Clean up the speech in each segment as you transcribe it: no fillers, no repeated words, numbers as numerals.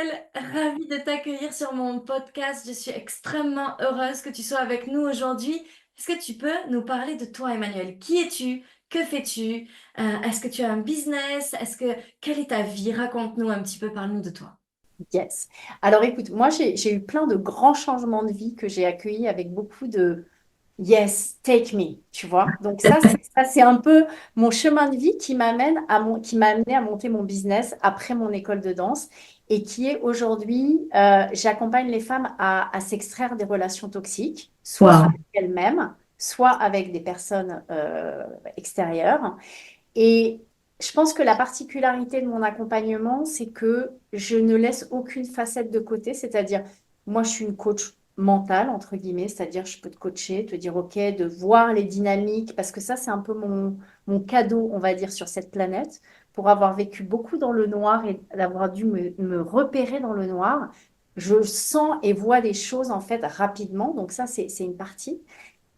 Emmanuel, ravie de t'accueillir sur mon podcast. Je suis extrêmement heureuse que tu sois avec nous aujourd'hui. Est-ce que tu peux nous parler de toi, Emmanuel? Qui es-tu? Que fais-tu? Est-ce que tu as un business? Quelle est ta vie? Raconte-nous un petit peu, parle-nous de toi. Yes. Alors écoute, moi j'ai eu plein de grands changements de vie que j'ai accueillis avec beaucoup de yes, take me, tu vois. Donc ça c'est un peu mon chemin de vie qui m'a amené à monter mon business après mon école de danse et qui est aujourd'hui, j'accompagne les femmes à s'extraire des relations toxiques, soit Waouh. avec elles-mêmes, soit avec des personnes extérieures. Et je pense que la particularité de mon accompagnement, c'est que je ne laisse aucune facette de côté. C'est-à-dire, moi, je suis une coach mentale, entre guillemets, c'est-à-dire, je peux te coacher, te dire, OK, de voir les dynamiques, parce que ça, c'est un peu mon cadeau, on va dire, sur cette planète, pour avoir vécu beaucoup dans le noir et d'avoir dû me repérer dans le noir. Je sens et vois des choses, en fait, rapidement. Donc ça, c'est une partie.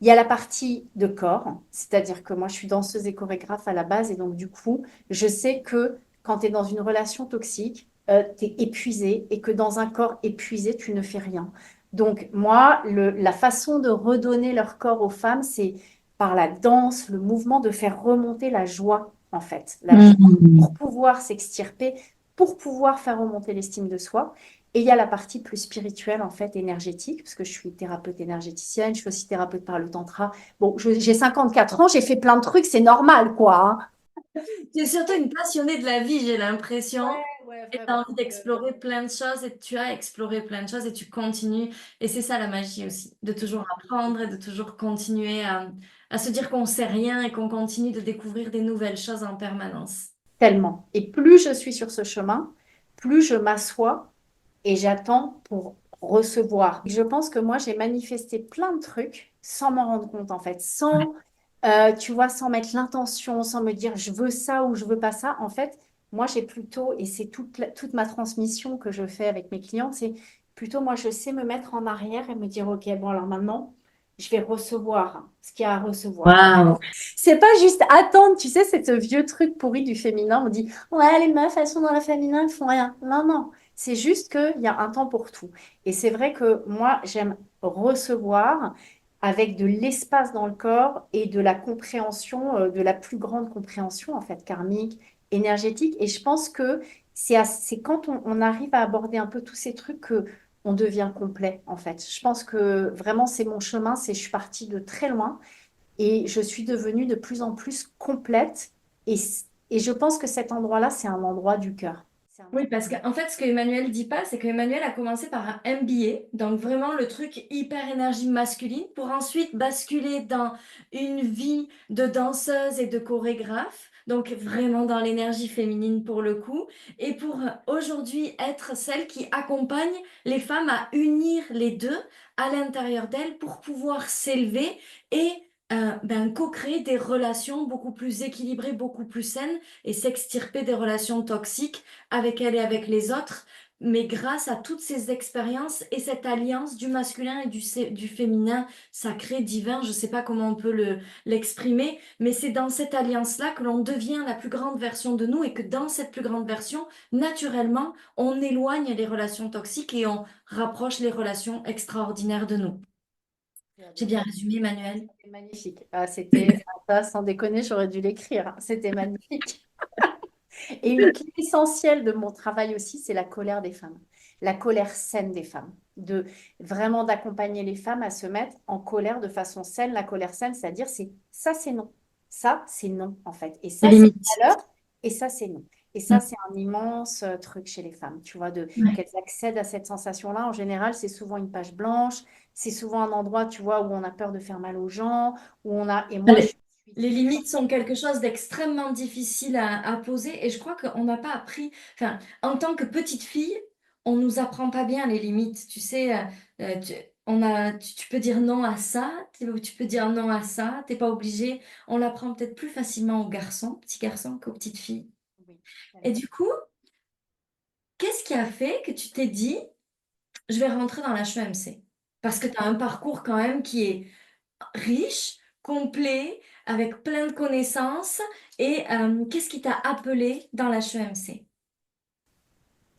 Il y a la partie de corps, c'est-à-dire que moi, je suis danseuse et chorégraphe à la base, et donc du coup, je sais que quand tu es dans une relation toxique, tu es épuisé, et que dans un corps épuisé, tu ne fais rien. Donc moi, la façon de redonner leur corps aux femmes, c'est par la danse, le mouvement, de faire remonter la joie, en fait. La joie pour Hmm. pouvoir s'extirper, pour pouvoir faire remonter l'estime de soi. Et il y a la partie plus spirituelle, en fait, énergétique, parce que je suis thérapeute énergéticienne, je suis aussi thérapeute par le tantra. Bon, j'ai 54 ans, j'ai fait plein de trucs, c'est normal, quoi, hein. Tu es surtout une passionnée de la vie, j'ai l'impression. Ouais, ouais, Et tu vraiment. as envie d'explorer plein de choses et tu as exploré plein de choses et tu continues. Et c'est ça la magie aussi, de toujours apprendre et de toujours continuer à se dire qu'on sait rien et qu'on continue de découvrir des nouvelles choses en permanence. Tellement. Et plus je suis sur ce chemin, plus je m'assois et j'attends pour recevoir. Je pense que moi, j'ai manifesté plein de trucs sans m'en rendre compte, en fait, tu vois, sans mettre l'intention, sans me dire je veux ça ou je veux pas ça. En fait, moi, j'ai plutôt, et c'est toute ma transmission que je fais avec mes clients, c'est plutôt moi, je sais me mettre en arrière et me dire, OK, bon, alors maintenant, je vais recevoir ce qu'il y a à recevoir. Waouh! C'est pas juste attendre, tu sais, c'est ce vieux truc pourri du féminin. On dit, ouais, les meufs, elles sont dans le féminin, elles font rien. Non, non, c'est juste qu'il y a un temps pour tout. Et c'est vrai que moi, j'aime recevoir avec de l'espace dans le corps et de la compréhension, de la plus grande compréhension, en fait, karmique, énergétique. Et je pense que c'est quand on arrive à aborder un peu tous ces trucs que on devient complet, en fait. Je pense que vraiment, c'est mon chemin, je suis partie de très loin. Et je suis devenue de plus en plus complète. Et, et je pense que cet endroit-là, c'est un endroit du cœur. C'est un Oui, endroit. parce qu'en fait, ce que Emmanuel dit pas, c'est qu'Emmanuel a commencé par un MBA, donc vraiment le truc hyper énergie masculine, pour ensuite basculer dans une vie de danseuse et de chorégraphe, donc vraiment dans l'énergie féminine pour le coup, et pour aujourd'hui être celle qui accompagne les femmes à unir les deux à l'intérieur d'elles pour pouvoir s'élever et co-créer des relations beaucoup plus équilibrées, beaucoup plus saines et s'extirper des relations toxiques avec elle et avec les autres, mais grâce à toutes ces expériences et cette alliance du masculin et du féminin sacré, divin, je ne sais pas comment on peut l'exprimer, mais c'est dans cette alliance-là que l'on devient la plus grande version de nous et que dans cette plus grande version, naturellement, on éloigne les relations toxiques et on rapproche les relations extraordinaires de nous. J'ai bien résumé, Manuel. C'était magnifique. Ah, c'était ça, sans déconner, j'aurais dû l'écrire, hein. C'était magnifique. Et une clé essentielle de mon travail aussi, c'est la colère des femmes, la colère saine des femmes, de vraiment d'accompagner les femmes à se mettre en colère de façon saine. La colère saine, c'est-à-dire c'est non, ça c'est non en fait, et Les ça c'est limites. valeur, et ça c'est non. Et ça, Mm. c'est un immense truc chez les femmes, tu vois, Ouais. qu'elles accèdent à cette sensation-là. En général, c'est souvent une page blanche, c'est souvent un endroit, tu vois, où on a peur de faire mal aux gens, et moi, je Les, suis les sûre. limites sont quelque chose d'extrêmement difficile à poser et je crois qu'on n'a pas appris, enfin, en tant que petite fille, on nous apprend pas bien les limites. Tu sais, tu peux dire non à ça, tu peux dire non à ça, t'es pas obligé. On l'apprend peut-être plus facilement aux garçons, petits garçons, qu'aux petites filles. Oui, Et tellement. du coup, qu'est-ce qui a fait que tu t'es dit, je vais rentrer dans l'HEMC? Parce que tu as un parcours quand même qui est riche, complet, avec plein de connaissances. Et qu'est-ce qui t'a appelé dans l'HEMC?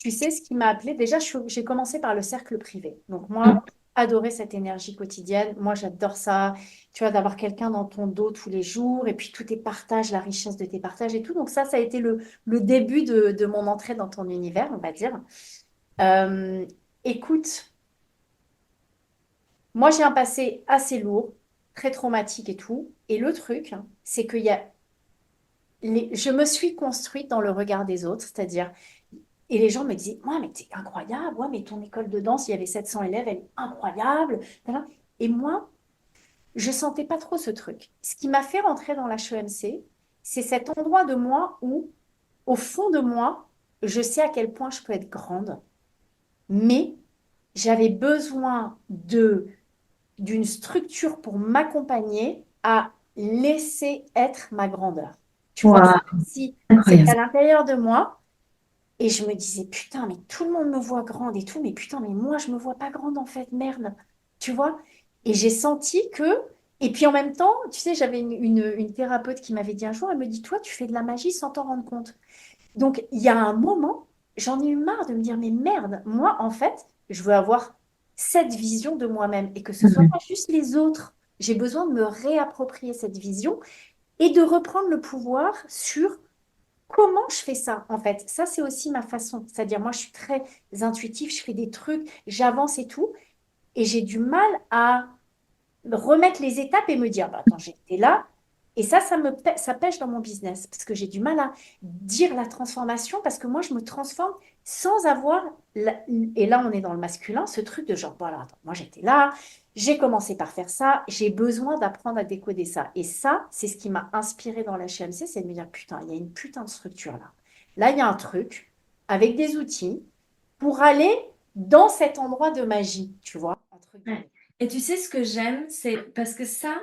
Tu sais ce qui m'a appelé? Déjà, j'ai commencé par le cercle privé. Donc, moi, adorer cette énergie quotidienne. Moi, j'adore ça. Tu vois, d'avoir quelqu'un dans ton dos tous les jours et puis tous tes partages, la richesse de tes partages et tout. Donc, ça a été le début de mon entrée dans ton univers, on va dire. Euh, Écoute, moi, j'ai un passé assez lourd, très traumatique et tout. Et le truc, c'est qu'il y a je me suis construite dans le regard des autres, c'est-à-dire, et les gens me disaient, ouais, mais t'es incroyable, ouais, mais ton école de danse, il y avait 700 élèves, elle est incroyable. Voilà. Et moi, je sentais pas trop ce truc. Ce qui m'a fait rentrer dans l'HEMC, c'est cet endroit de moi où, au fond de moi, je sais à quel point je peux être grande, mais j'avais besoin d'une structure pour m'accompagner à laisser être ma grandeur. Tu vois, c'est Waouh, comme si c'était à incroyable. l'intérieur de moi et je me disais, putain, mais tout le monde me voit grande et tout, mais putain, mais moi, je me vois pas grande en fait, merde. Tu vois? Et j'ai senti que, et puis en même temps, tu sais, j'avais une thérapeute qui m'avait dit un jour, elle me dit, toi, tu fais de la magie sans t'en rendre compte. Donc, il y a un moment, j'en ai eu marre de me dire, mais merde, moi, en fait, je veux avoir cette vision de moi-même et que ce soit pas juste les autres. J'ai besoin de me réapproprier cette vision et de reprendre le pouvoir sur comment je fais ça, en fait. Ça, c'est aussi ma façon. C'est-à-dire, moi, je suis très intuitive, je fais des trucs, j'avance et tout. Et j'ai du mal à remettre les étapes et me dire, bah, attends, j'étais là. Et ça pêche dans mon business parce que j'ai du mal à dire la transformation parce que moi, je me transforme sans avoir, et là, on est dans le masculin, ce truc de genre, voilà, attends, moi, j'étais là, j'ai commencé par faire ça, j'ai besoin d'apprendre à décoder ça. Et ça, c'est ce qui m'a inspiré dans la HMC, c'est de me dire, putain, il y a une putain de structure là. Là, il y a un truc avec des outils pour aller dans cet endroit de magie, tu vois, entre Ouais. guillemets. Et tu sais ce que j'aime, c'est parce que ça,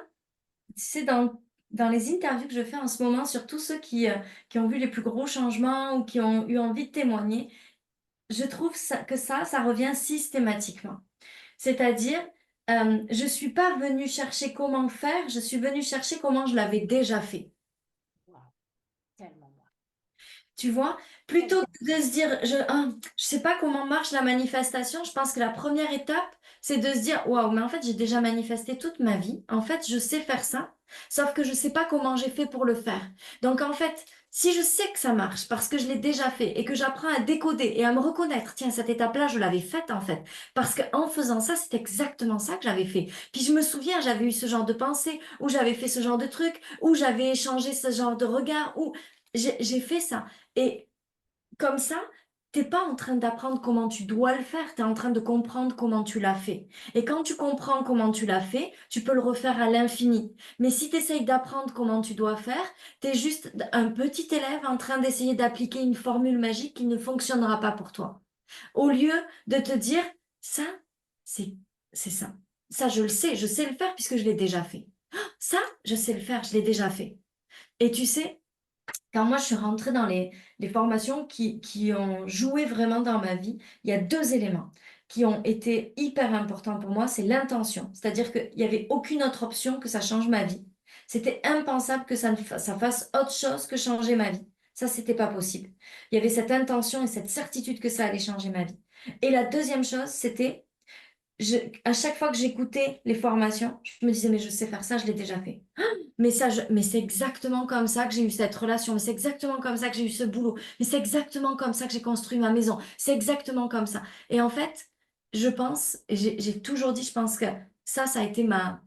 tu sais, dans les interviews que je fais en ce moment, surtout ceux qui ont vu les plus gros changements ou qui ont eu envie de témoigner, je trouve ça revient systématiquement. C'est-à-dire, je suis pas venue chercher comment faire, je suis venue chercher comment je l'avais déjà fait. Waouh, tellement moi. Tu vois, plutôt Tellement. que de se dire, je sais pas comment marche la manifestation, je pense que la première étape, c'est de se dire, waouh, mais en fait, j'ai déjà manifesté toute ma vie. En fait, je sais faire ça, sauf que je sais pas comment j'ai fait pour le faire. Donc, en fait, si je sais que ça marche parce que je l'ai déjà fait et que j'apprends à décoder et à me reconnaître, tiens, cette étape-là, je l'avais faite en fait, parce qu'en faisant ça, c'est exactement ça que j'avais fait. Puis je me souviens, j'avais eu ce genre de pensée, ou j'avais fait ce genre de truc, ou j'avais échangé ce genre de regard, ou j'ai fait ça. Et comme ça, t'es pas en train d'apprendre comment tu dois le faire, tu es en train de comprendre comment tu l'as fait. Et quand tu comprends comment tu l'as fait, tu peux le refaire à l'infini. Mais si tu essayes d'apprendre comment tu dois faire, tu es juste un petit élève en train d'essayer d'appliquer une formule magique qui ne fonctionnera pas pour toi. Au lieu de te dire, ça, c'est, c'est ça. Ça, je sais le faire puisque je l'ai déjà fait. Ça, je sais le faire, je l'ai déjà fait. Et tu sais, quand moi, je suis rentrée dans les formations qui ont joué vraiment dans ma vie, il y a deux éléments qui ont été hyper importants pour moi. C'est l'intention. C'est-à-dire qu'il n'y avait aucune autre option que ça change ma vie. C'était impensable que ça fasse autre chose que changer ma vie. Ça, c'était pas possible. Il y avait cette intention et cette certitude que ça allait changer ma vie. Et la deuxième chose, c'était à chaque fois que j'écoutais les formations, je me disais, mais je sais faire ça, je l'ai déjà fait. Mais c'est exactement comme ça que j'ai eu cette relation, mais c'est exactement comme ça que j'ai eu ce boulot, mais c'est exactement comme ça que j'ai construit ma maison, c'est exactement comme ça. Et en fait, je pense, et j'ai toujours dit, je pense que ça a été ma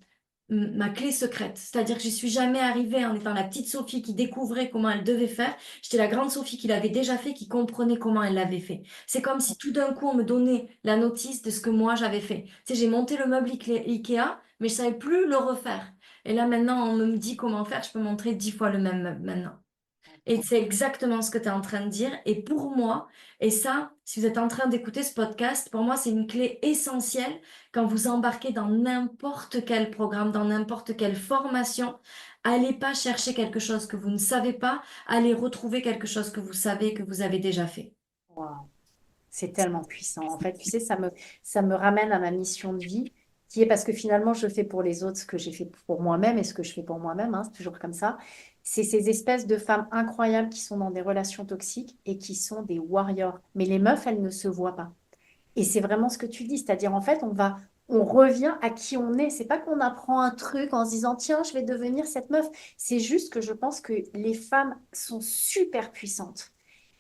clé secrète. C'est-à-dire que je suis jamais arrivée en étant la petite Sophie qui découvrait comment elle devait faire. J'étais la grande Sophie qui l'avait déjà fait, qui comprenait comment elle l'avait fait. C'est comme si tout d'un coup on me donnait la notice de ce que moi j'avais fait. Tu sais, j'ai monté le meuble Ikea, mais je savais plus le refaire. Et là maintenant, on me dit comment faire, je peux montrer 10 fois le même meuble maintenant. Et c'est exactement ce que tu es en train de dire. Et pour moi, et ça, si vous êtes en train d'écouter ce podcast, pour moi, c'est une clé essentielle quand vous embarquez dans n'importe quel programme, dans n'importe quelle formation. Allez pas chercher quelque chose que vous ne savez pas, allez retrouver quelque chose que vous savez, que vous avez déjà fait. Waouh. C'est tellement puissant. En fait, tu sais, ça me ramène à ma mission de vie. qui est parce que finalement, je fais pour les autres ce que j'ai fait pour moi-même et ce que je fais pour moi-même, hein, c'est toujours comme ça. C'est ces espèces de femmes incroyables qui sont dans des relations toxiques et qui sont des warriors. Mais les meufs, elles ne se voient pas. Et c'est vraiment ce que tu dis, c'est-à-dire en fait, on revient à qui on est. C'est pas qu'on apprend un truc en se disant, tiens, je vais devenir cette meuf. C'est juste que je pense que les femmes sont super puissantes.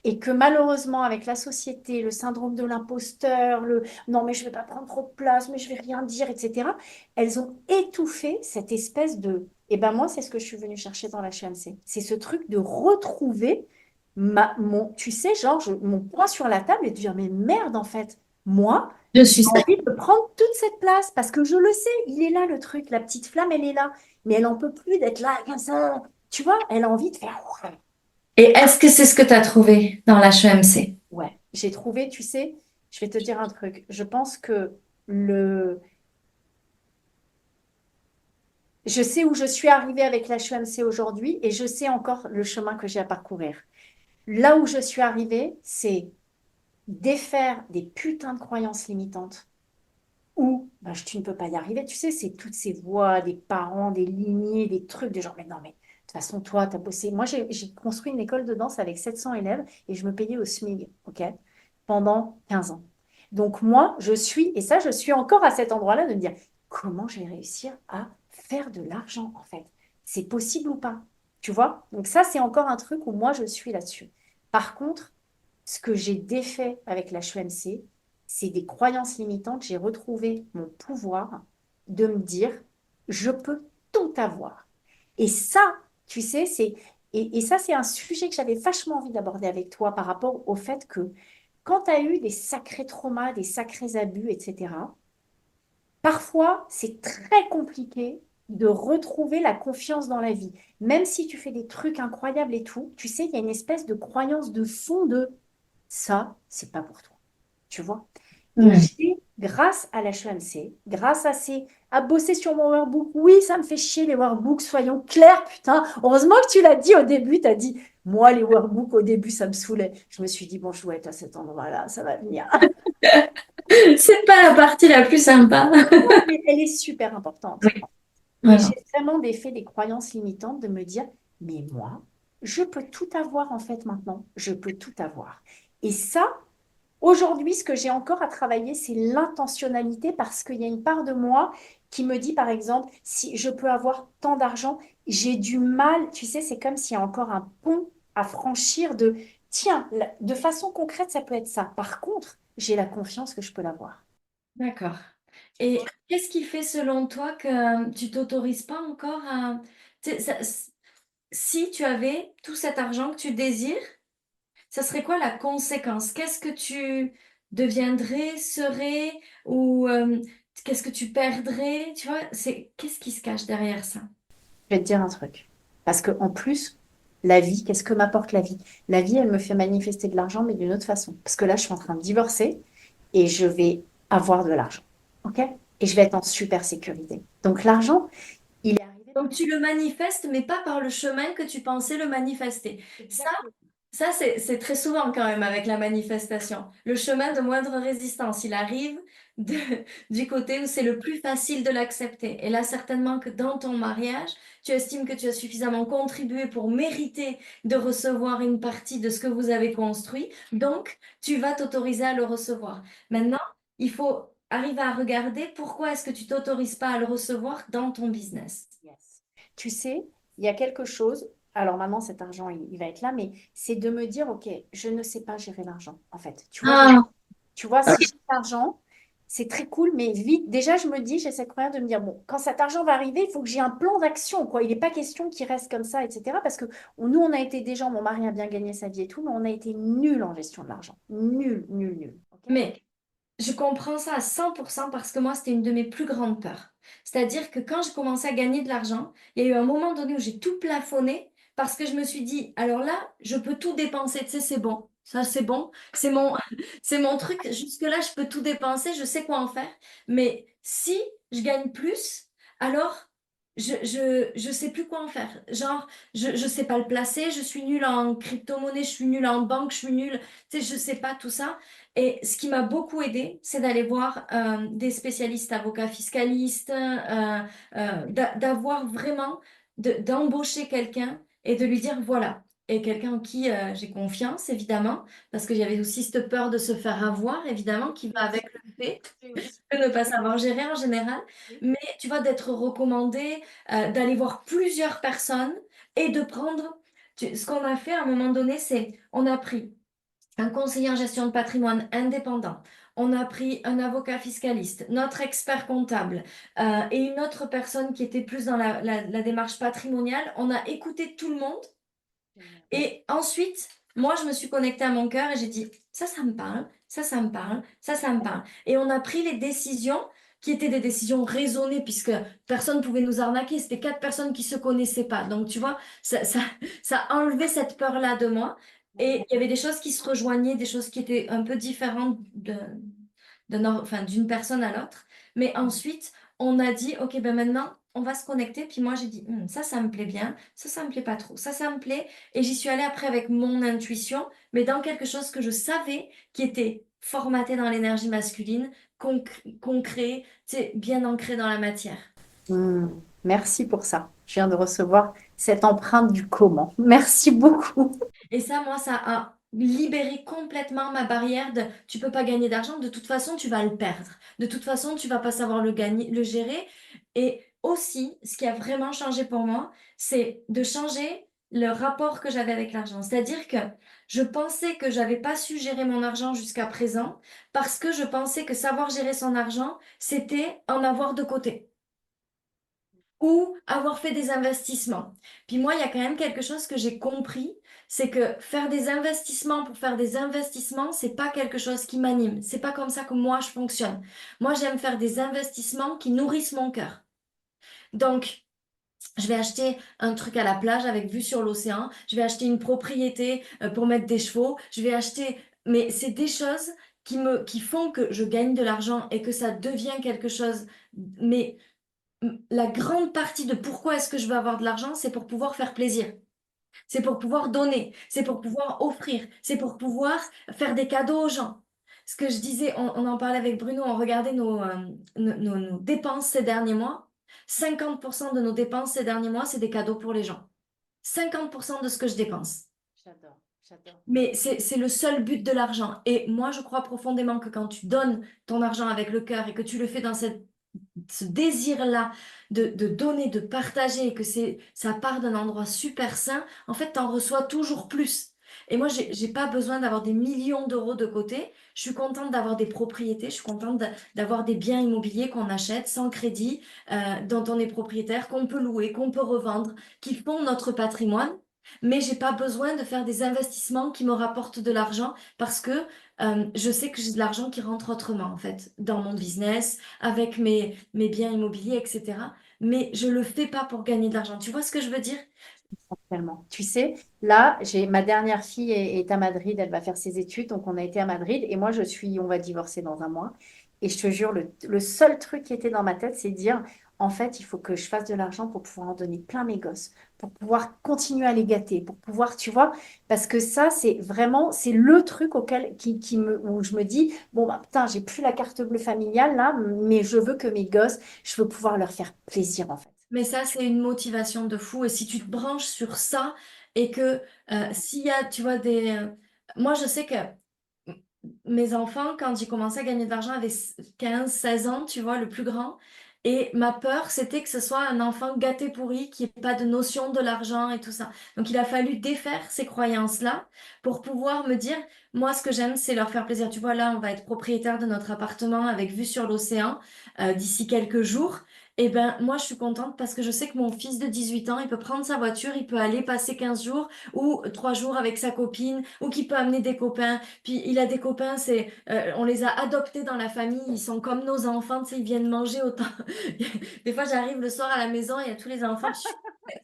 Et que malheureusement, avec la société, le syndrome de l'imposteur, le non, mais je vais pas prendre trop de place, mais je vais rien dire, etc., elles ont étouffé cette espèce de. Et ben moi, c'est ce que je suis venue chercher dans la HMC. C'est ce truc de retrouver tu sais, genre, mon poing sur la table et de dire, mais merde, en fait, moi, Je j'ai suis ça. envie de prendre toute cette place parce que je le sais, il est là le truc, la petite flamme, elle est là. Mais elle en peut plus d'être là comme ça. Tu vois, elle a envie de faire. Et est-ce que c'est ce que tu as trouvé dans l'HEMC? Ouais, j'ai trouvé, tu sais, je vais te dire un truc. Je pense que le... je sais où je suis arrivée avec l'HEMC aujourd'hui et je sais encore le chemin que j'ai à parcourir. Là où je suis arrivée, c'est défaire des putains de croyances limitantes où bah, tu ne peux pas y arriver. Tu sais, c'est toutes ces voix des parents, des lignées, des trucs, des gens, mais non, mais de toute façon, toi, tu as bossé. Moi, j'ai construit une école de danse avec 700 élèves et je me payais au SMIG, OK, pendant 15 ans. Donc, moi, et ça, je suis encore à cet endroit-là de me dire, comment je vais réussir à faire de l'argent, en fait? C'est possible ou pas? Tu vois? Donc, ça, c'est encore un truc où moi, je suis là-dessus. Par contre, ce que j'ai défait avec l'HEMC, c'est des croyances limitantes. J'ai retrouvé mon pouvoir de me dire, je peux tout avoir. Et ça, tu sais, et ça, c'est un sujet que j'avais vachement envie d'aborder avec toi par rapport au fait que quand tu as eu des sacrés traumas, des sacrés abus, etc., parfois, c'est très compliqué de retrouver la confiance dans la vie. Même si tu fais des trucs incroyables et tout, tu sais, il y a une espèce de croyance de fond de ça, c'est pas pour toi. Tu vois? Et Hmm. j'ai, grâce à la l'HEMC, grâce à bosser sur mon workbook, oui, ça me fait chier les workbooks, soyons clairs, putain. Heureusement que tu l'as dit au début, tu as dit, moi, les workbooks, au début, ça me saoulait. Je me suis dit, bon, je dois être à cet endroit-là, ça va venir. C'est pas la partie la plus sympa. Mais elle est super importante. Oui, Et vraiment. j'ai vraiment défait des croyances limitantes de me dire, mais moi, je peux tout avoir en fait maintenant. Je peux tout avoir. Et ça, aujourd'hui, ce que j'ai encore à travailler, c'est l'intentionnalité parce qu'il y a une part de moi qui me dit, par exemple, si je peux avoir tant d'argent, j'ai du mal, tu sais, c'est comme s'il y a encore un pont à franchir de, tiens, de façon concrète, ça peut être ça. Par contre, j'ai la confiance que je peux l'avoir. D'accord. Tu Et vois. qu'est-ce qui fait selon toi que tu t'autorises pas encore à... tu sais, si tu avais tout cet argent que tu désires, ça serait quoi la conséquence? Qu'est-ce que tu deviendrais, serais, ou qu'est-ce que tu perdrais? Tu vois, qu'est-ce qui se cache derrière ça? Je vais te dire un truc. Parce que en plus, la vie, qu'est-ce que m'apporte la vie? La vie, elle me fait manifester de l'argent, mais d'une autre façon. Parce que là, je suis en train de divorcer et je vais avoir de l'argent. OK? Et je vais être en super sécurité. Donc l'argent, il est arrivé de Donc tu façon. le manifestes, mais pas par le chemin que tu pensais le manifester. Ça, Exactement. ça c'est très souvent quand même avec la manifestation. Le chemin de moindre résistance, il arrive de- du côté où c'est le plus facile de l'accepter. Et là, certainement que dans ton mariage, tu estimes que tu as suffisamment contribué pour mériter de recevoir une partie de ce que vous avez construit. Donc, tu vas t'autoriser à le recevoir. Maintenant, il faut arriver à regarder pourquoi est-ce que tu t'autorises pas à le recevoir dans ton business. Yes. Tu sais, il y a quelque chose. Alors maintenant, cet argent, il va être là, mais c'est de me dire, OK, je ne sais pas gérer l'argent, en fait. Tu vois, Ah, tu vois, si j'ai de l'argent, c'est très cool, mais vite, déjà, je me dis, j'ai cette croyance de me dire, bon, quand cet argent va arriver, il faut que j'ai un plan d'action, quoi. Il n'est pas question qu'il reste comme ça, etc. Parce que nous, on a été des gens, mon mari a bien gagné sa vie et tout, mais on a été nuls en gestion de l'argent. Nul, nul, nul. OK. mais je comprends ça à 100% parce que moi, c'était une de mes plus grandes peurs. C'est-à-dire que quand j'ai commencé à gagner de l'argent, il y a eu un moment donné où j'ai tout plafonné parce que je me suis dit, alors là, je peux tout dépenser, tu sais, c'est bon. Ça, c'est bon. C'est mon truc. Jusque-là, je peux tout dépenser, je sais quoi en faire. Mais si je gagne plus, alors je sais plus quoi en faire. Genre, je sais pas le placer, je suis nulle en crypto-monnaie, je suis nulle en banque, je suis nulle, tu sais, je sais pas tout ça. Et ce qui m'a beaucoup aidé, c'est d'aller voir des spécialistes avocats fiscalistes, d'avoir vraiment, d'embaucher quelqu'un et de lui dire voilà. Et quelqu'un en qui j'ai confiance, évidemment, parce qu'il y avait aussi cette peur de se faire avoir, évidemment, qui va avec le fait Oui, aussi. de ne pas savoir gérer en général, Oui. mais tu vois, d'être recommandé, d'aller voir plusieurs personnes et de prendre. Ce qu'on a fait à un moment donné, c'est on a pris un conseiller en gestion de patrimoine indépendant, on a pris un avocat fiscaliste, notre expert comptable et une autre personne qui était plus dans la démarche patrimoniale. On a écouté tout le monde Génial. et ensuite, moi, je me suis connectée à mon cœur et j'ai dit, ça me parle, ça me parle, ça me parle. Et on a pris les décisions qui étaient des décisions raisonnées puisque personne ne pouvait nous arnaquer. C'était quatre personnes qui se connaissaient pas. Donc, tu vois, ça a enlevé cette peur-là de moi. Et il y avait des choses qui se rejoignaient, des choses qui étaient un peu différentes enfin, d'une personne à l'autre. Mais ensuite, on a dit, OK, ben maintenant, on va se connecter. Puis moi, j'ai dit, ça me plaît bien. Ça me plaît pas trop. Ça me plaît. Et j'y suis allée après avec mon intuition, mais dans quelque chose que je savais qui était formaté dans l'énergie masculine, concret, tu sais, bien ancré dans la matière. Hmm. Merci pour ça. Je viens de recevoir cette empreinte du comment. Merci beaucoup. Et ça, moi, ça a libéré complètement ma barrière de tu peux pas gagner d'argent, de toute façon, tu vas le perdre. De toute façon, tu vas pas savoir le gagner, le gérer. Et aussi, ce qui a vraiment changé pour moi, c'est de changer le rapport que j'avais avec l'argent. C'est-à-dire que je pensais que j'avais pas su gérer mon argent jusqu'à présent parce que je pensais que savoir gérer son argent, c'était en avoir de côté ou avoir fait des investissements. Puis moi, il y a quand même quelque chose que j'ai compris, c'est que faire des investissements pour faire des investissements, c'est pas quelque chose qui m'anime. C'est pas comme ça que moi je fonctionne. Moi, j'aime faire des investissements qui nourrissent mon cœur. Donc, je vais acheter un truc à la plage avec vue sur l'océan. Je vais acheter une propriété pour mettre des chevaux. Je vais acheter, mais c'est des choses qui font que je gagne de l'argent et que ça devient quelque chose. Mais la grande partie de pourquoi est-ce que je veux avoir de l'argent, c'est pour pouvoir faire plaisir. C'est pour pouvoir donner. C'est pour pouvoir offrir. C'est pour pouvoir faire des cadeaux aux gens. Ce que je disais, on en parlait avec Bruno, on regardait nos dépenses ces derniers mois. 50% de nos dépenses ces derniers mois, c'est des cadeaux pour les gens. 50% de ce que je dépense. J'adore, j'adore. Mais c'est le seul but de l'argent. Et moi, je crois profondément que quand tu donnes ton argent avec le cœur et que tu le fais dans ce désir-là de donner, de partager, et que ça part d'un endroit super sain, en fait, tu en reçois toujours plus. Et moi, j'ai pas besoin d'avoir des millions d'euros de côté. Je suis contente d'avoir des propriétés, je suis contente d'avoir des biens immobiliers qu'on achète sans crédit, dont on est propriétaire, qu'on peut louer, qu'on peut revendre, qui font notre patrimoine. Mais j'ai pas besoin de faire des investissements qui me rapportent de l'argent parce que je sais que j'ai de l'argent qui rentre autrement, en fait, dans mon business, avec mes biens immobiliers, etc. Mais je le fais pas pour gagner de l'argent. Tu vois ce que je veux dire? Tellement. Tu sais, là, j'ai ma dernière fille est à Madrid, elle va faire ses études, donc on a été à Madrid et moi on va divorcer dans un mois. Et je te jure, le seul truc qui était dans ma tête, c'est de dire, en fait, il faut que je fasse de l'argent pour pouvoir en donner plein à mes gosses, pour pouvoir continuer à les gâter, pour pouvoir, tu vois, parce que ça, c'est vraiment, c'est le truc où je me dis, bon, bah, putain, j'ai plus la carte bleue familiale là, mais je veux que mes gosses, je veux pouvoir leur faire plaisir, en fait. Mais ça, c'est une motivation de fou. Et si tu te branches sur ça et que s'il y a, tu vois, moi, je sais que mes enfants, quand j'ai commencé à gagner de l'argent, avaient 15, 16 ans, tu vois, le plus grand. Et ma peur, c'était que ce soit un enfant gâté pourri, qui n'ait pas de notion de l'argent et tout ça. Donc, il a fallu défaire ces croyances-là pour pouvoir me dire, moi, ce que j'aime, c'est leur faire plaisir. Tu vois, là, on va être propriétaire de notre appartement avec vue sur l'océan d'ici quelques jours. Et ben, moi, je suis contente parce que je sais que mon fils de 18 ans, il peut prendre sa voiture, il peut aller passer 15 jours ou 3 jours avec sa copine, ou qu'il peut amener des copains. Puis il a des copains, on les a adoptés dans la famille, ils sont comme nos enfants, tu sais, ils viennent manger autant. Des fois, j'arrive le soir à la maison, il y a tous les enfants.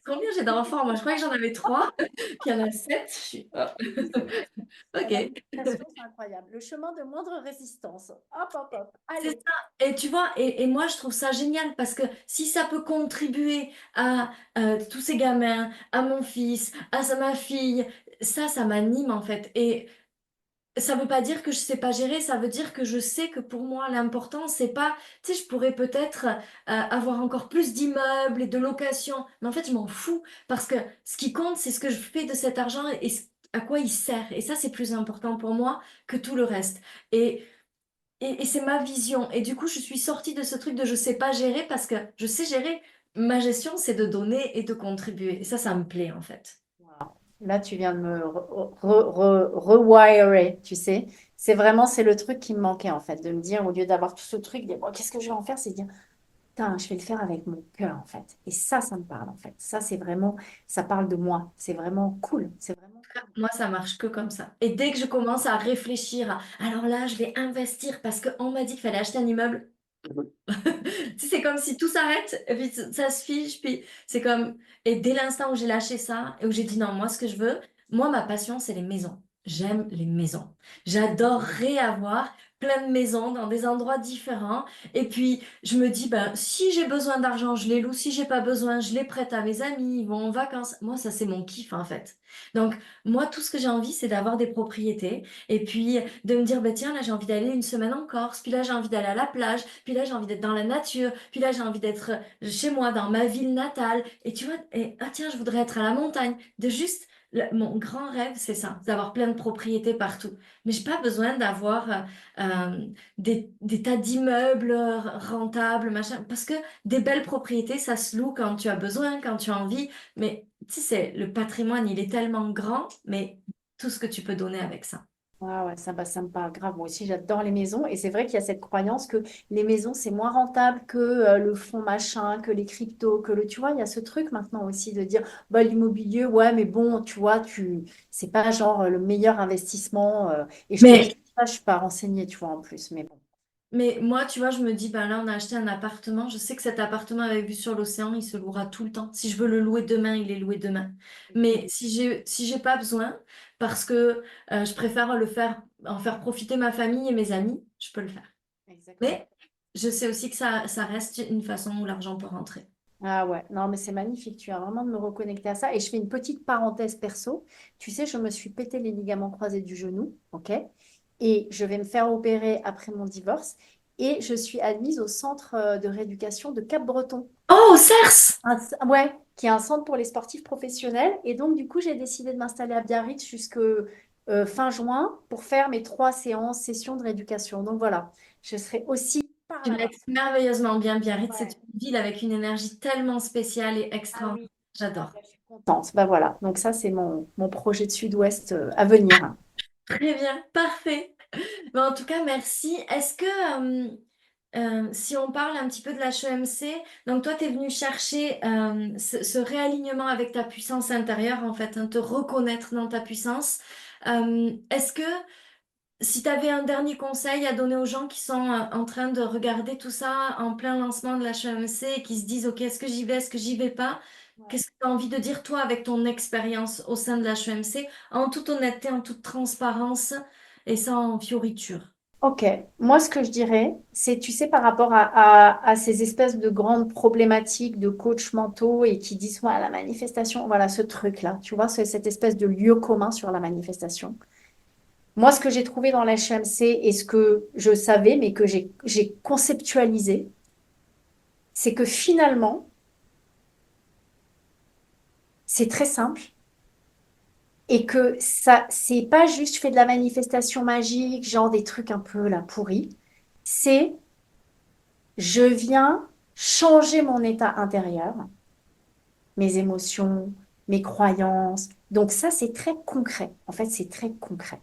Combien j'ai d'enfants? Moi, je croyais que j'en avais trois, puis il y en a sept. Je suis... oh. La Ok. manifestation, c'est incroyable. Le chemin de moindre résistance. Hop, hop, hop. C'est Allez. ça. Et tu vois, et moi, je trouve ça génial parce que si ça peut contribuer à tous ces gamins, à mon fils, ma fille, ça m'anime en fait. Et ça veut pas dire que je sais pas gérer, ça veut dire que je sais que pour moi, l'important, c'est pas, tu sais, je pourrais peut-être avoir encore plus d'immeubles et de locations, mais en fait, je m'en fous parce que ce qui compte, c'est ce que je fais de cet argent et à quoi il sert. Et ça, c'est plus important pour moi que tout le reste. Et et c'est ma vision. Et du coup, je suis sortie de ce truc de je sais pas gérer parce que je sais gérer. Ma gestion, c'est de donner et de contribuer. Et ça me plaît en fait. Wow. Là, tu viens de me rewirer, tu sais. C'est vraiment, c'est le truc qui me manquait, en fait, de me dire, au lieu d'avoir tout ce truc, de, bon, qu'est-ce que je vais en faire? C'est dire, putain, je vais le faire avec mon cœur, en fait. Et ça me parle, en fait. Ça, c'est vraiment, ça parle de moi. C'est vraiment cool. C'est vraiment cool. Moi, ça marche que comme ça. Et dès que je commence à réfléchir à, alors là, je vais investir parce qu'on m'a dit qu'il fallait acheter un immeuble. Tu sais, c'est comme si tout s'arrête, et puis ça se fige, puis c'est comme... Et dès l'instant où j'ai lâché ça, et où j'ai dit non, moi, ce que je veux, moi, ma passion, c'est les maisons. J'aime les maisons. J'adorerais avoir plein de maisons dans des endroits différents. Et puis, je me dis, ben, si j'ai besoin d'argent, je les loue. Si j'ai pas besoin, je les prête à mes amis, ils vont en vacances. Moi, ça, c'est mon kiff, en fait. Donc, moi, tout ce que j'ai envie, c'est d'avoir des propriétés. Et puis, de me dire, bah, tiens, là, j'ai envie d'aller une semaine en Corse. Puis là, j'ai envie d'aller à la plage. Puis là, j'ai envie d'être dans la nature. Puis là, j'ai envie d'être chez moi, dans ma ville natale. Et tu vois, et, ah tiens, je voudrais être à la montagne. De juste, mon grand rêve, c'est ça, d'avoir plein de propriétés partout. Mais j'ai pas besoin d'avoir des tas d'immeubles rentables, machin. Parce que des belles propriétés, ça se loue quand tu as besoin, quand tu as envie. Mais tu sais, le patrimoine, il est tellement grand, mais tout ce que tu peux donner avec ça. Ah ouais, ça me parle grave. Moi aussi, j'adore les maisons. Et c'est vrai qu'il y a cette croyance que les maisons, c'est moins rentable que le fonds machin, que les cryptos, que le... Tu vois, il y a ce truc maintenant aussi de dire, bah, l'immobilier, ouais, mais bon, tu vois, c'est pas genre le meilleur investissement. Et je connais Mais pas, je suis pas renseignée, tu vois, en plus. Mais bon. Mais moi, tu vois, je me dis, ben là, on a acheté un appartement. Je sais que cet appartement avec vue sur l'océan, il se louera tout le temps. Si je veux le louer demain, il est loué demain. Mais si j'ai pas besoin, parce que je préfère en faire profiter ma famille et mes amis, je peux le faire. Exactement. Mais je sais aussi que ça reste une façon où l'argent peut rentrer. Ah ouais, non, mais c'est magnifique. Tu as vraiment de me reconnecter à ça. Et je fais une petite parenthèse perso. Tu sais, je me suis pété les ligaments croisés du genou, ok? Et je vais me faire opérer après mon divorce. Et je suis admise au centre de rééducation de Cap-Breton. Oh, CERS! Ouais, qui est un centre pour les sportifs professionnels. Et donc, du coup, j'ai décidé de m'installer à Biarritz jusque fin juin pour faire mes 3 sessions de rééducation. Donc voilà, je serai aussi par Tu vas là-bas. être merveilleusement bien. Biarritz, c'est Ouais. une ville avec une énergie tellement spéciale et Ah extra. oui. Ah J'adore. bah, je suis contente. Bah voilà, donc ça, c'est mon projet de Sud-Ouest à venir. Très bien, parfait. Ben, en tout cas, merci. Est-ce que si on parle un petit peu de l'HEMC, donc toi, tu es venu chercher ce réalignement avec ta puissance intérieure, en fait, hein, te reconnaître dans ta puissance. Est-ce que si tu avais un dernier conseil à donner aux gens qui sont en train de regarder tout ça en plein lancement de l'HEMC et qui se disent, OK, est-ce que j'y vais, est-ce que j'y vais pas? Ouais. Qu'est-ce que tu as envie de dire, toi, avec ton expérience au sein de l'HEMC, en toute honnêteté, en toute transparence et sans fioriture? Ok, moi ce que je dirais, c'est, tu sais, par rapport à ces espèces de grandes problématiques de coachs mentaux et qui disent, ouais, la manifestation, voilà ce truc-là, tu vois, cette espèce de lieu commun sur la manifestation. Moi, ce que j'ai trouvé dans l'HMC et ce que je savais, mais que j'ai conceptualisé, c'est que finalement, c'est très simple et que ça, c'est pas juste je fais de la manifestation magique, genre des trucs un peu là pourris. C'est je viens changer mon état intérieur, mes émotions, mes croyances. Donc ça, c'est très concret. En fait, c'est très concret.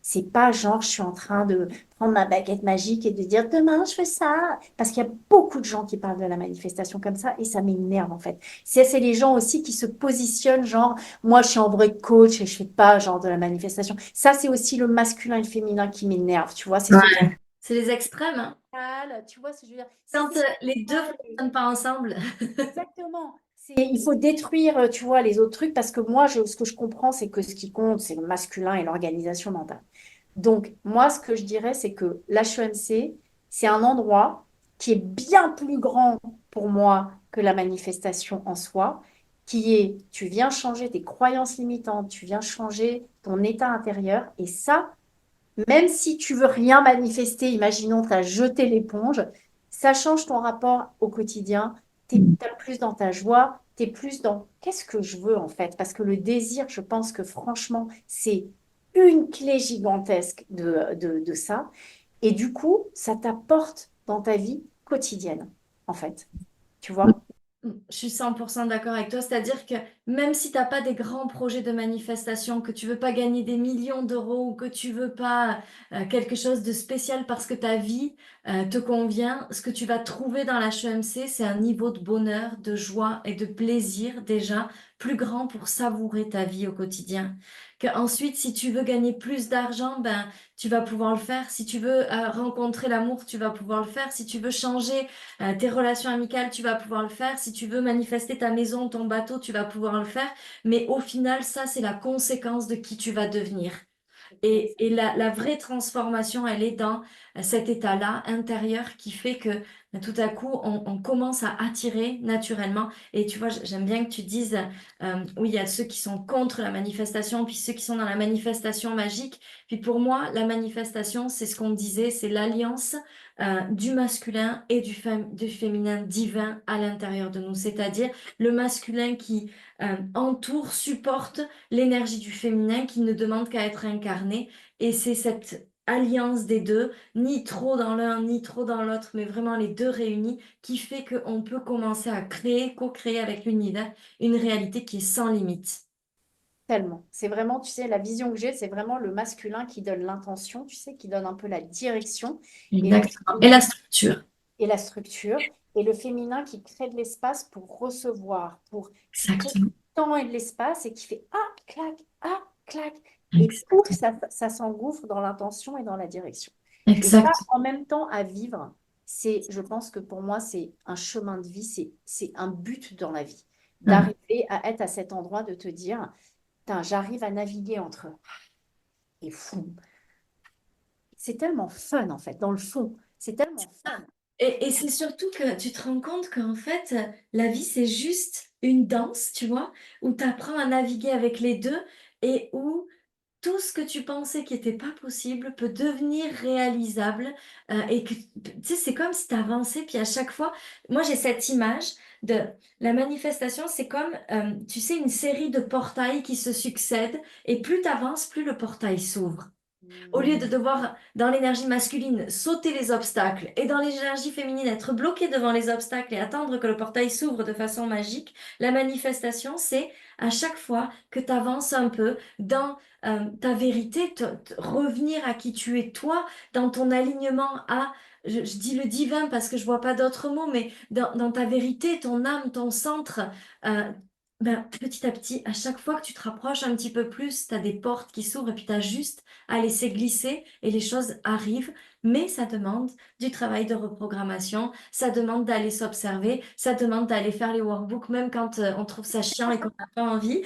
C'est pas genre je suis en train de prendre ma baguette magique et de dire demain je fais ça. Parce qu'il y a beaucoup de gens qui parlent de la manifestation comme ça et ça m'énerve en fait. C'est les gens aussi qui se positionnent genre moi je suis en vrai coach et je fais pas genre de la manifestation. Ça c'est aussi le masculin et le féminin qui m'énerve, tu vois, c'est ce truc. Ouais. C'est les extrêmes, hein. Tu vois ce que je veux dire? Quand C'est les deux ne fonctionnent pas ensemble. exactement. Il faut détruire, tu vois, les autres trucs parce que moi, ce que je comprends, c'est que ce qui compte, c'est le masculin et l'organisation mentale. Donc, moi, ce que je dirais, c'est que l'HEMC, c'est un endroit qui est bien plus grand pour moi que la manifestation en soi, qui est, tu viens changer tes croyances limitantes, tu viens changer ton état intérieur, et ça, même si tu veux rien manifester, imaginons tu as jeté l'éponge, ça change ton rapport au quotidien. Tu es, plus dans ta joie, tu es plus dans qu'est-ce que je veux en fait. Parce que le désir, je pense que franchement, c'est une clé gigantesque de ça. Et du coup, ça t'apporte dans ta vie quotidienne, en fait. Tu vois? Je suis 100% d'accord avec toi, c'est-à-dire que même si tu n'as pas des grands projets de manifestation, que tu veux pas gagner des millions d'euros ou que tu veux pas quelque chose de spécial parce que ta vie te convient, ce que tu vas trouver dans la HEMC, c'est un niveau de bonheur, de joie et de plaisir déjà plus grand pour savourer ta vie au quotidien. Que ensuite, si tu veux gagner plus d'argent, ben, tu vas pouvoir le faire. Si tu veux rencontrer l'amour, tu vas pouvoir le faire. Si tu veux changer tes relations amicales, tu vas pouvoir le faire. Si tu veux manifester ta maison, ton bateau, tu vas pouvoir le faire. Mais au final, ça, c'est la conséquence de qui tu vas devenir. Et la vraie transformation, elle est dans cet état-là intérieur qui fait que tout à coup, on commence à attirer naturellement. Et tu vois, j'aime bien que tu dises, oui, il y a ceux qui sont contre la manifestation, puis ceux qui sont dans la manifestation magique. Puis pour moi, la manifestation, c'est ce qu'on disait, c'est l'alliance du masculin et du féminin divin à l'intérieur de nous. C'est-à-dire le masculin qui entoure, supporte l'énergie du féminin qui ne demande qu'à être incarnée. Et c'est cette alliance des deux, ni trop dans l'un, ni trop dans l'autre, mais vraiment les deux réunis, qui fait qu'on peut commencer à créer, co-créer avec l'univers une réalité qui est sans limite. Tellement. C'est vraiment, tu sais, la vision que j'ai, c'est vraiment le masculin qui donne l'intention, tu sais, qui donne un peu la direction, et le Exactement. Et féminin la structure. et la structure, et le féminin qui crée de l'espace pour recevoir, qui crée du Exactement. temps et de l'espace et qui fait ah, clac, et pouf, Exactement. ça s'engouffre dans l'intention et dans la direction. Et ça, Exactement. en même temps, à vivre, je pense que pour moi, c'est un chemin de vie, c'est un but dans la vie, Hum. d'arriver à être à cet endroit de te dire, putain, j'arrive à naviguer entre et fou. C'est tellement fun, en fait, dans le fond. C'est tellement fun. Et c'est surtout que tu te rends compte qu'en fait, la vie, c'est juste une danse, tu vois, où tu apprends à naviguer avec les deux et où tout ce que tu pensais qui n'était pas possible peut devenir réalisable. Et que, tu sais, c'est comme si tu avançais, puis à chaque fois, moi j'ai cette image de la manifestation, c'est comme, tu sais, une série de portails qui se succèdent, et plus tu avances, plus le portail s'ouvre. Au lieu de devoir, dans l'énergie masculine, sauter les obstacles et dans l'énergie féminine, être bloqué devant les obstacles et attendre que le portail s'ouvre de façon magique, la manifestation, c'est à chaque fois que tu avances un peu dans ta vérité, revenir à qui tu es toi, dans ton alignement à, je dis le divin parce que je vois pas d'autres mots, mais dans ta vérité, ton âme, ton centre. Ben, petit à petit, à chaque fois que tu te rapproches un petit peu plus, tu as des portes qui s'ouvrent et puis tu as juste à laisser glisser et les choses arrivent, mais ça demande du travail de reprogrammation, ça demande d'aller s'observer, ça demande d'aller faire les workbooks, même quand on trouve ça chiant et qu'on n'a pas envie.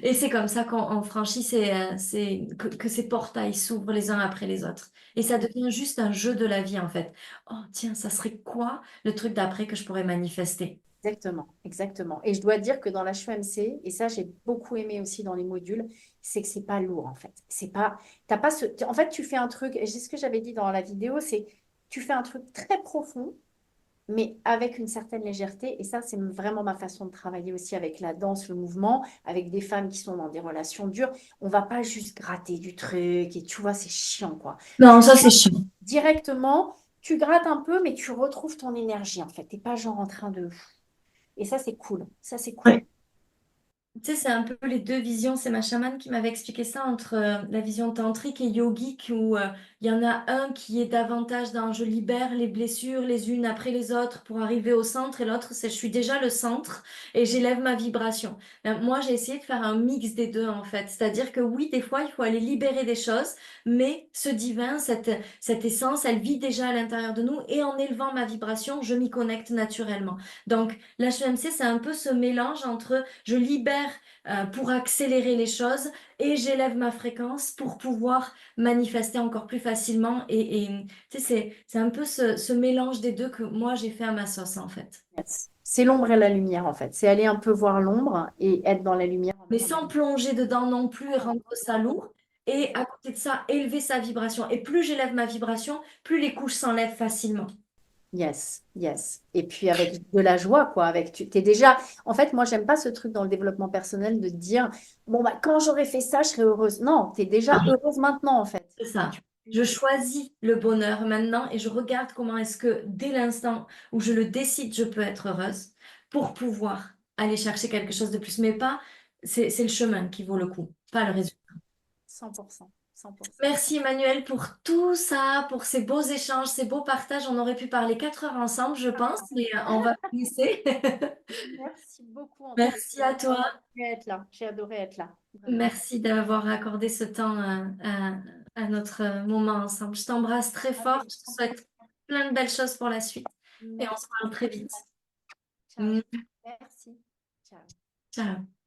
Et c'est comme ça qu'on franchit que ces portails s'ouvrent les uns après les autres. Et ça devient juste un jeu de la vie en fait. Oh tiens, ça serait quoi le truc d'après que je pourrais manifester? Exactement, exactement. Et je dois dire que dans l'HEMC, et ça j'ai beaucoup aimé aussi dans les modules, c'est que c'est pas lourd en fait. C'est pas, t'as pas ce, en fait tu fais un truc, et c'est ce que j'avais dit dans la vidéo, c'est tu fais un truc très profond, mais avec une certaine légèreté. Et ça c'est vraiment ma façon de travailler aussi avec la danse, le mouvement, avec des femmes qui sont dans des relations dures. On va pas juste gratter du truc et tu vois c'est chiant quoi. Non, ça c'est chiant. Directement, tu grattes un peu, mais tu retrouves ton énergie en fait. T'es pas genre en train de et ça, c'est cool. Ça, c'est cool. Ouais. Tu sais, c'est un peu les deux visions. C'est ma chamane qui m'avait expliqué ça entre la vision tantrique et yogique, où il y en a un qui est davantage dans je libère les blessures les unes après les autres pour arriver au centre, et l'autre c'est je suis déjà le centre et j'élève ma vibration. Moi, j'ai essayé de faire un mix des deux en fait. C'est-à-dire que oui, des fois, il faut aller libérer des choses, mais ce divin, cette essence, elle vit déjà à l'intérieur de nous, et en élevant ma vibration, je m'y connecte naturellement. Donc, l'HEMC, c'est un peu ce mélange entre je libère pour accélérer les choses et j'élève ma fréquence pour pouvoir manifester encore plus facilement. Et tu sais, c'est un peu ce mélange des deux que moi j'ai fait à ma sauce en fait. Yes. C'est l'ombre et la lumière, en fait. C'est aller un peu voir l'ombre et être dans la lumière en Mais même sans temps. plonger dedans non plus et Non, rendre ça lourd. Et à côté de ça, élever sa vibration. Et plus j'élève ma vibration, plus les couches s'enlèvent facilement. yes, yes. Et puis avec de la joie, quoi. Avec, tu t'es déjà. En fait, moi, j'aime pas ce truc dans le développement personnel de te dire, bon, bah, quand j'aurai fait ça, je serai heureuse. Non, tu es déjà heureuse maintenant, en fait. C'est ça. Tu- Je choisis le bonheur maintenant et je regarde comment est-ce que dès l'instant où je le décide, je peux être heureuse pour pouvoir aller chercher quelque chose de plus. Mais pas, c'est le chemin qui vaut le coup, pas le résultat. 100%. 100%. Merci Emmanuel pour tout ça, pour ces beaux échanges, ces beaux partages. On aurait pu parler 4 heures ensemble, je pense, mais on va finir. Merci beaucoup, en tout cas. Merci à toi. J'ai adoré être là. J'ai adoré être là. Vraiment. Merci d'avoir accordé ce temps à notre moment ensemble. Je t'embrasse très fort. Avec Je te grand souhaite plaisir. plein de belles choses pour la suite. Et on se Merci parle très vite. infiniment. Ciao. Mm. Merci. Ciao. Ciao.